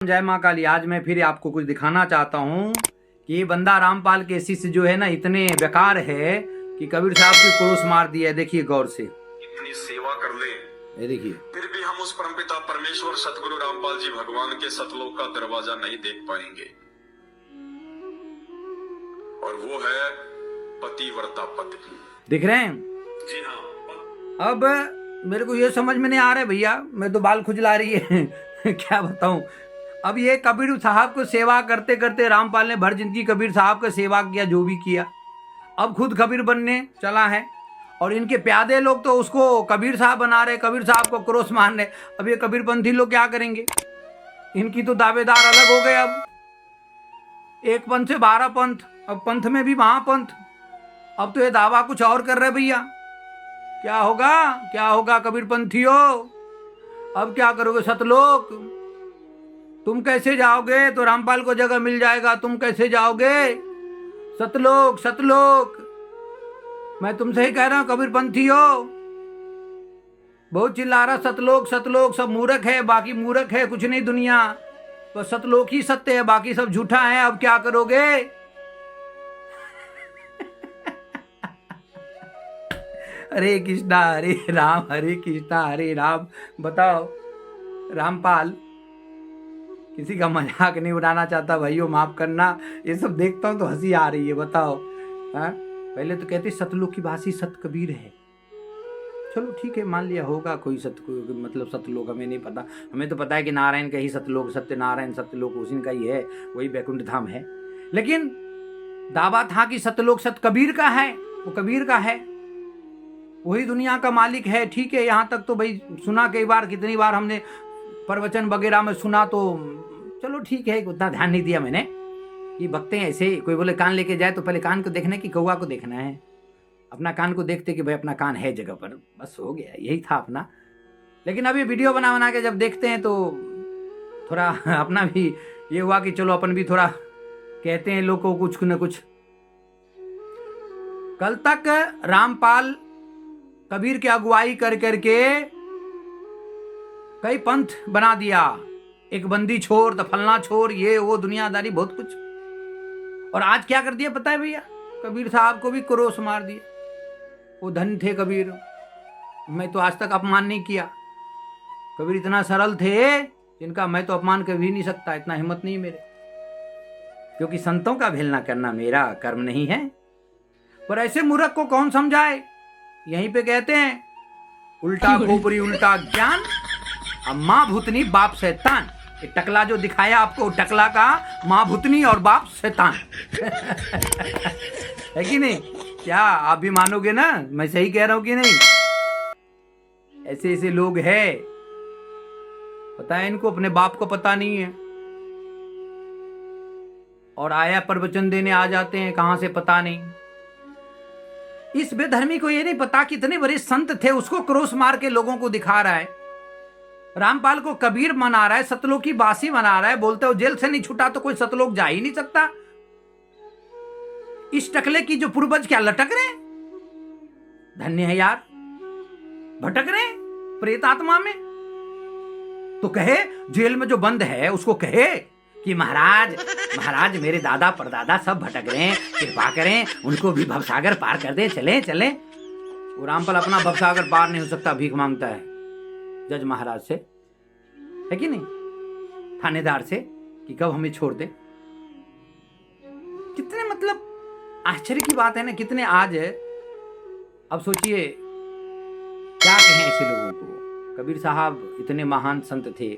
जय माँ काली। आज मैं फिर आपको कुछ दिखाना चाहता हूँ कि ये बंदा रामपाल के शिष्य जो है ना इतने बेकार है कि कबीर साहब की क्रोश मार दिया है। देखिए गौर से, इतनी सेवा कर ले, ये देखिए, फिर भी हम उस परमपिता परमेश्वर सतगुरु रामपाल जी भगवान के सतलोक का दरवाजा नहीं देख पाएंगे। और वो है पतिव्रता पत्नी। दिख रहे हैं? जी हाँ। अब मेरे को ये समझ में नहीं आ रहा है भैया, मैं तो बाल खुजला रही है क्या बताऊं। अब ये कबीर साहब को सेवा करते करते रामपाल ने भर जिंदगी कबीर साहब का सेवा किया, जो भी किया। अब खुद कबीर बनने चला है और इनके प्यादे लोग तो उसको कबीर साहब बना रहे, कबीर साहब को क्रोश मान रहे। अब ये कबीरपंथी लोग क्या करेंगे? इनकी तो दावेदार अलग हो गए। अब एक पंथ से 12 पंथ, अब पंथ में भी महापंथ। अब तो ये दावा कुछ और कर रहे भैया। क्या होगा, क्या होगा कबीरपंथियों? अब क्या करोगे सतलोक? तुम कैसे जाओगे? तो रामपाल को जगह मिल जाएगा। तुम कैसे जाओगे सतलोक? सतलोक मैं तुमसे ही कह रहा हूं कबीरपंथियों। बहुत चिल्ला रहा सतलोक सतलोक। सब मूर्ख है, बाकी मूर्ख है कुछ नहीं दुनिया। तो सतलोक ही सत्य है, बाकी सब झूठा है। अब क्या करोगे? हरे कृष्णा हरे राम हरे कृष्णा हरे राम। बताओ, रामपाल किसी का मजाक नहीं उड़ाना चाहता भाइयों, माफ करना। ये सब देखता हूं तो हंसी आ रही है। बताओ, हाँ? पहले तो कहते सतलोक की भाषी सत कबीर है। चलो ठीक है, मान लिया होगा कोई मतलब सतलोक, हमें नहीं पता। हमें तो पता है कि नारायण का ही सतलोक, सत्यनारायण सतलोक उसी का ही है, वही वैकुंठ धाम है। लेकिन दावा था कि सतलोक सत कबीर का है, वो कबीर का है, वही दुनिया का मालिक है। ठीक है, यहाँ तक तो भाई सुना कई बार, कितनी बार हमने प्रवचन वगैरह में सुना, तो चलो ठीक है, उतना ध्यान नहीं दिया मैंने कि बकते हैं ऐसे। कोई बोले कान लेके जाए तो पहले कान को देखना है कि कौवा को देखना है। अपना कान को देखते कि भाई अपना कान है जगह पर, बस हो गया, यही था अपना। लेकिन अभी वीडियो बना बना के जब देखते हैं तो थोड़ा अपना भी ये हुआ कि चलो अपन भी थोड़ा कहते हैं लोग को कुछ न कुछ। कल तक रामपाल कबीर की अगुवाई कर करके कई पंथ बना दिया, एक बंदी छोड़ तो फलना छोड़, ये वो दुनियादारी बहुत कुछ। और आज क्या कर दिया पता है भैया? कबीर साहब को भी क्रोश मार दिया। वो धन थे कबीर, मैं तो आज तक अपमान नहीं किया। कबीर इतना सरल थे जिनका मैं तो अपमान कर भी नहीं सकता, इतना हिम्मत नहीं मेरे, क्योंकि संतों का भेलना करना मेरा कर्म नहीं है। पर ऐसे मूर्ख को कौन समझाए? यहीं पे कहते हैं उल्टा खोपड़ी उल्टा ज्ञान, अब माँ भूतनी बाप शैतान। ये टकला जो दिखाया आपको, टकला का माँ भूतनी और बाप शैतान है कि नहीं? क्या आप भी मानोगे ना? मैं सही कह रहा हूं कि नहीं? ऐसे ऐसे लोग हैं, पता है इनको, अपने बाप को पता नहीं है और आया प्रवचन देने आ जाते हैं, कहां से पता नहीं। इस बेधर्मी को ये नहीं पता कि इतने बड़े संत थे, उसको क्रोश मार के लोगों को दिखा रहा है। रामपाल को कबीर मना रहा है, सतलोक की बासी मना रहा है। बोलते हो जेल से नहीं छूटा तो कोई सतलोक जा ही नहीं सकता। इस टकले की जो पूर्वज क्या लटक रहे, धन्य है यार, भटक रहे प्रेत आत्मा में। तो कहे जेल में जो बंद है उसको कहे कि महाराज महाराज मेरे दादा परदादा सब भटक रहे हैं, कृपा करें उनको भी भवसागर पार कर दे, चले चले। वो रामपाल अपना भवसागर पार नहीं हो सकता, भीख मांगता है जज महाराज से, है कि नहीं, थानेदार से, कि कब हमें छोड़ दे। कितने मतलब आश्चर्य की बात है ना, कितने आज है। अब सोचिए क्या कहें ऐसे लोगों को। कबीर साहब इतने महान संत थे,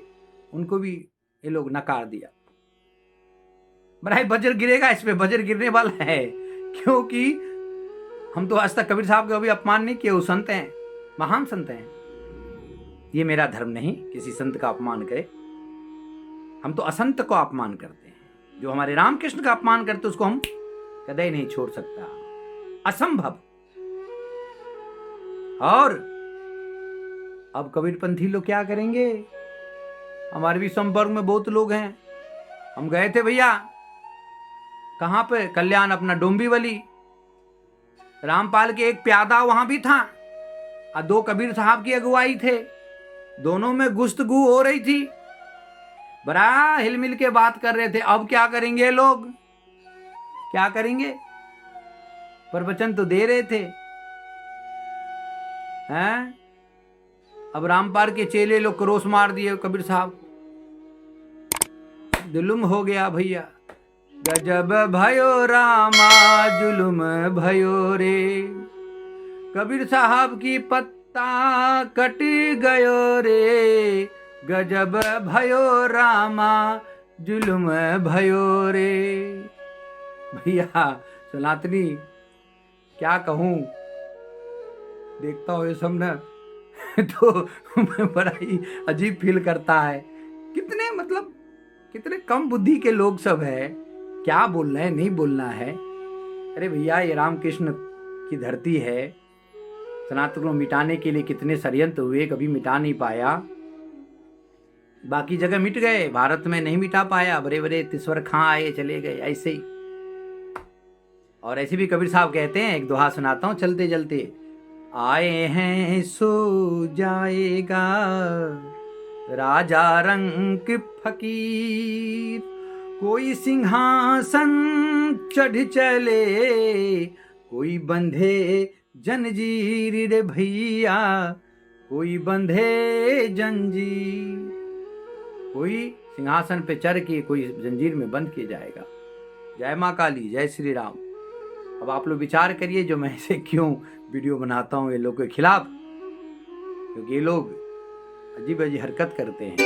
उनको भी ये लोग नकार दिया। बराए वज्र गिरेगा इस पे, वज्र गिरने वाला है, क्योंकि हम तो आज तक कबीर साहब का कभी अपमान नहीं किया। वो संत हैं, महान संत हैं। ये मेरा धर्म नहीं किसी संत का अपमान करे। हम तो असंत को अपमान करते हैं। जो हमारे रामकृष्ण का अपमान करते उसको हम कदे नहीं छोड़ सकता, असंभव। और अब कबीरपंथी लोग क्या करेंगे? हमारे भी संपर्क में बहुत लोग हैं। हम गए थे भैया, कहां पे, कल्याण अपना डोंबिवली। रामपाल के एक प्यादा वहां भी था और 2 कबीर साहब की अगुवाई थे। दोनों में गुफ्तगू हो रही थी। बड़ा हिलमिल के बात कर रहे थे। अब क्या करेंगे लोग, क्या करेंगे? प्रवचन तो दे रहे थे हैं। अब रामपाल के चेले लोग क्रोश मार दिए। कबीर साहब जुलुम हो गया भैया, गजब भयो रामा जुलुम भयो रे। कबीर साहब की पत्ता कट गयो रे, गजब भयो रामा जुलुम भयो रे। भैया सनातनी क्या कहूँ, देखता हूँ ये सब ना तो बड़ा ही अजीब फील करता है। कितने मतलब कितने कम बुद्धि के लोग सब है, क्या बोलना है नहीं बोलना है। अरे भैया ये रामकृष्ण की धरती है, सनातन को मिटाने के लिए कितने षड्यंत्र हुए, कभी मिटा नहीं पाया। बाकी जगह मिट गए, भारत में नहीं मिटा पाया। बड़े बड़े ईश्वर खां आए चले गए ऐसे ही। और ऐसे भी कबीर साहब कहते हैं, एक दोहा सुनाता हूँ चलते चलते। आए हैं सो जाएगा राजा रंग फकीर, कोई सिंहासन चढ़ चले, कोई बंधे जंजीर रे भैया, कोई बंधे जंजीर। कोई सिंहासन पे चढ़ के कोई जंजीर में बंद किया जाएगा। जय माँ काली, जय श्री राम। अब आप लोग विचार करिए, जो मैं ऐसे क्यों वीडियो बनाता हूँ ये लोग के खिलाफ, क्योंकि ये लोग अजीब अजीब हरकत करते हैं।